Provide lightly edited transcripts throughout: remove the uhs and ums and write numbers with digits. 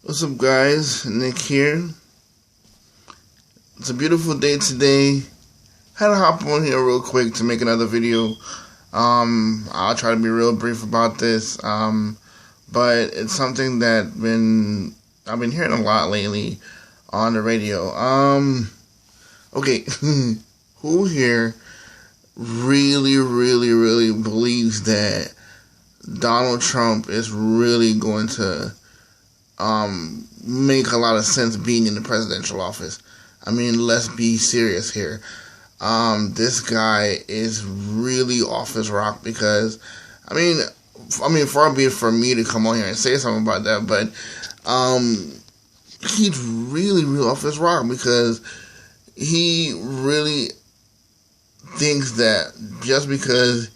What's up, guys? Nick here. It's a beautiful day today. Had to hop on here real quick to make another video. I'll try to be real brief about this. But it's something that I've been hearing a lot lately on the radio. Okay, who here really believes that Donald Trump is really going to make a lot of sense being in the presidential office? I mean, let's be serious here. This guy is really off his rock because, I mean, far be it for me to come on here and say something about that, but he's really off his rock because he really thinks that just because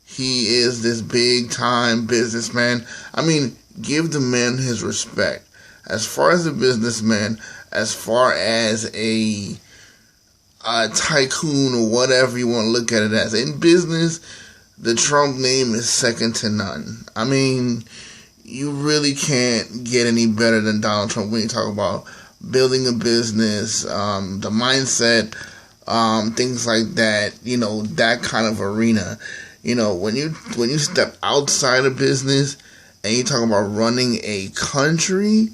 he is this big time businessman, I mean, give the man his respect. As far as a businessman, as far as a tycoon or whatever you want to look at it as, in business, the Trump name is second to none. I mean, you really can't get any better than Donald Trump when you talk about building a business, the mindset, things like that, that kind of arena. When you step outside of business and you talk about running a country,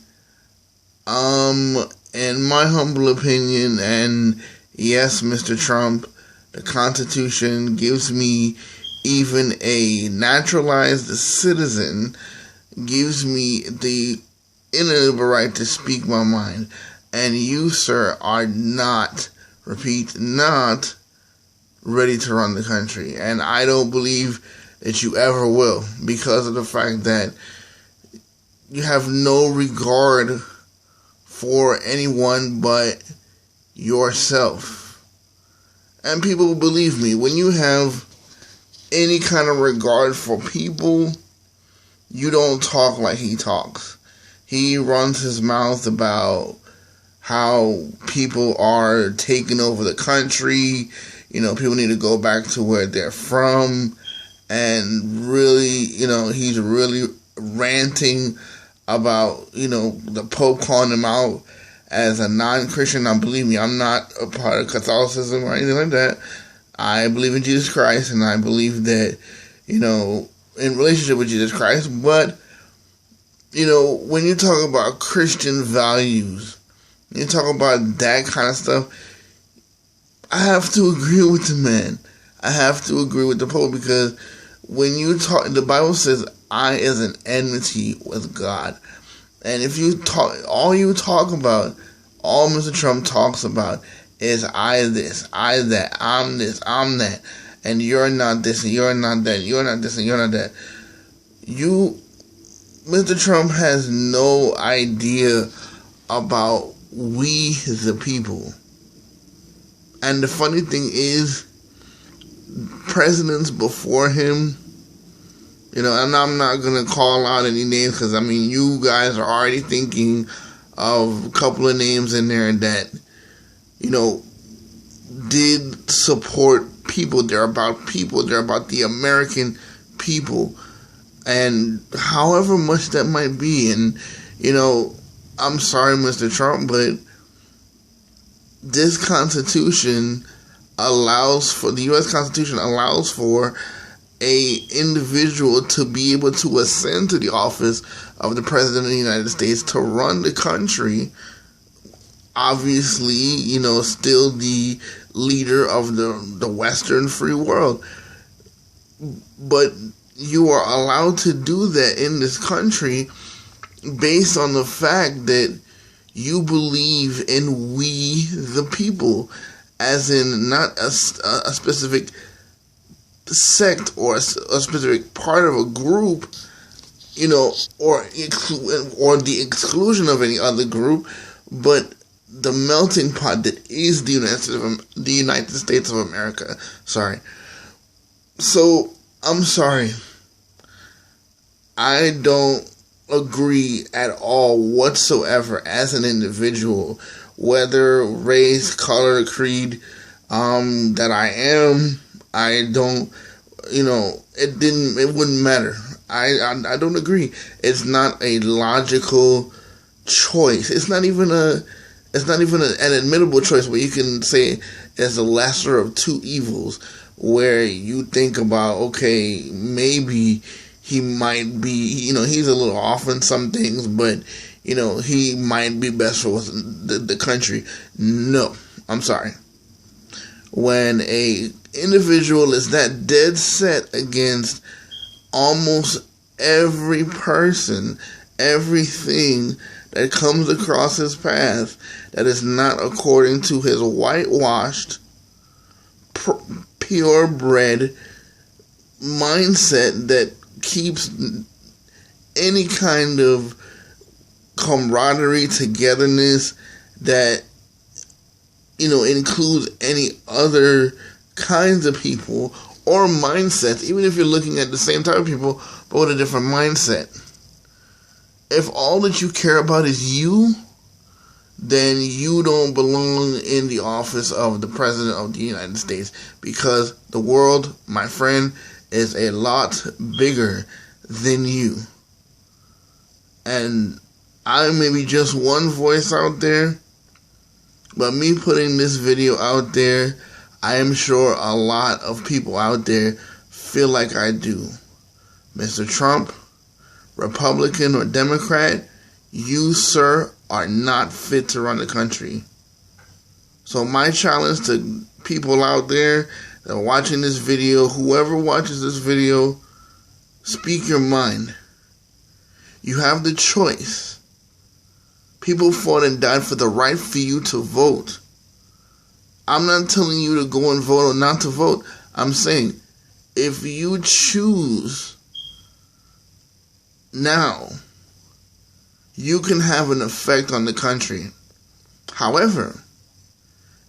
in my humble opinion, and yes, Mr. Trump, the Constitution gives me, even a naturalized citizen, gives me the inalienable right to speak my mind. And you, sir, are not, repeat, not ready to run the country. And I don't believe that you ever will, because of the fact that you have no regard for anyone but yourself. And people believe me, when you have any kind of regard for people, you don't talk like he talks. He runs his mouth about how people are taking over the country. People need to go back to where they're from. And really, he's really ranting about, the Pope calling him out as a non-Christian. Now, believe me, I'm not a part of Catholicism or anything like that. I believe in Jesus Christ, and I believe that, in relationship with Jesus Christ. But, when you talk about Christian values, you talk about that kind of stuff, I have to agree with the man. I have to agree with the Pope, because when you talk, the Bible says, I is an enmity with God. And if you talk, all Mr. Trump talks about is I this, I that, I'm this, I'm that, and you're not this, and you're not that, you're not this, and you're not that. Mr. Trump has no idea about we the people. And the funny thing is, presidents before him, and I'm not going to call out any names because, you guys are already thinking of a couple of names in there that, did support people. They're about people. They're about the American people. And however much that might be. And, I'm sorry, Mr. Trump, but this Constitution the U.S. Constitution allows for a individual to be able to ascend to the office of the President of the United States to run the country. Obviously, still the leader of the Western free world. But you are allowed to do that in this country based on the fact that you believe in we the people, as in not a specific sect or a specific part of a group, or the exclusion of any other group, but the melting pot that is the United States of America. Sorry. So, I'm sorry. I don't agree at all whatsoever as an individual, whether race, color, creed, that I don't, it wouldn't matter. I don't agree. It's not a logical choice. It's not even an admittable choice, but you can say as a lesser of two evils, where you think about, okay, maybe he might be, he's a little off in some things, but, he might be best for the country. No, I'm sorry. When a individual is that dead set against almost every person, everything that comes across his path that is not according to his whitewashed, purebred mindset that keeps any kind of camaraderie, togetherness, that includes any other kinds of people or mindsets, even if you're looking at the same type of people but with a different mindset. If all that you care about is you, then you don't belong in the office of the President of the United States, because the world, my friend, is a lot bigger than you. And I may be just one voice out there, but me putting this video out there, I am sure a lot of people out there feel like I do. Mr. Trump, Republican or Democrat, you, sir, are not fit to run the country. So my challenge to people out there that are watching this video, whoever watches this video, speak your mind. You have the choice. People fought and died for the right for you to vote. I'm not telling you to go and vote or not to vote. I'm saying, if you choose now, you can have an effect on the country. However,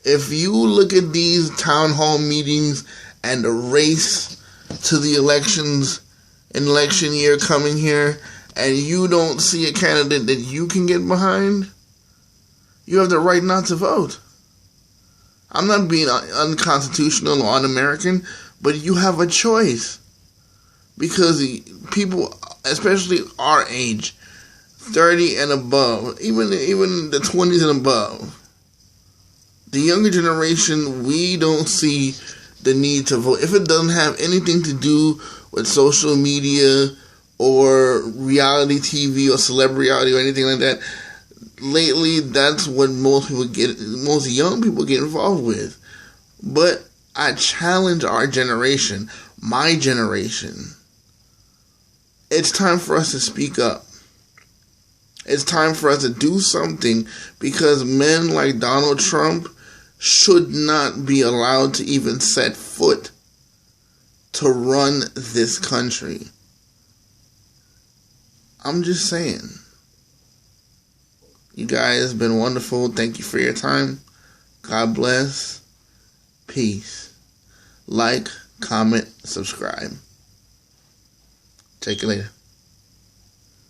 if you look at these town hall meetings and the race to the election year coming here, and you don't see a candidate that you can get behind, you have the right not to vote. I'm not being unconstitutional or un-American, but you have a choice. Because people, especially our age, 30 and above, even the 20s and above, the younger generation, we don't see the need to vote. If it doesn't have anything to do with social media or reality TV or celebrity reality or anything like that, lately that's what most young people get involved with. But I challenge our generation, my generation. It's time for us to speak up. It's time for us to do something, because men like Donald Trump should not be allowed to even set foot to run this country. I'm just saying. You guys have been wonderful. Thank you for your time. God bless. Peace. Like, comment, subscribe. Take it later.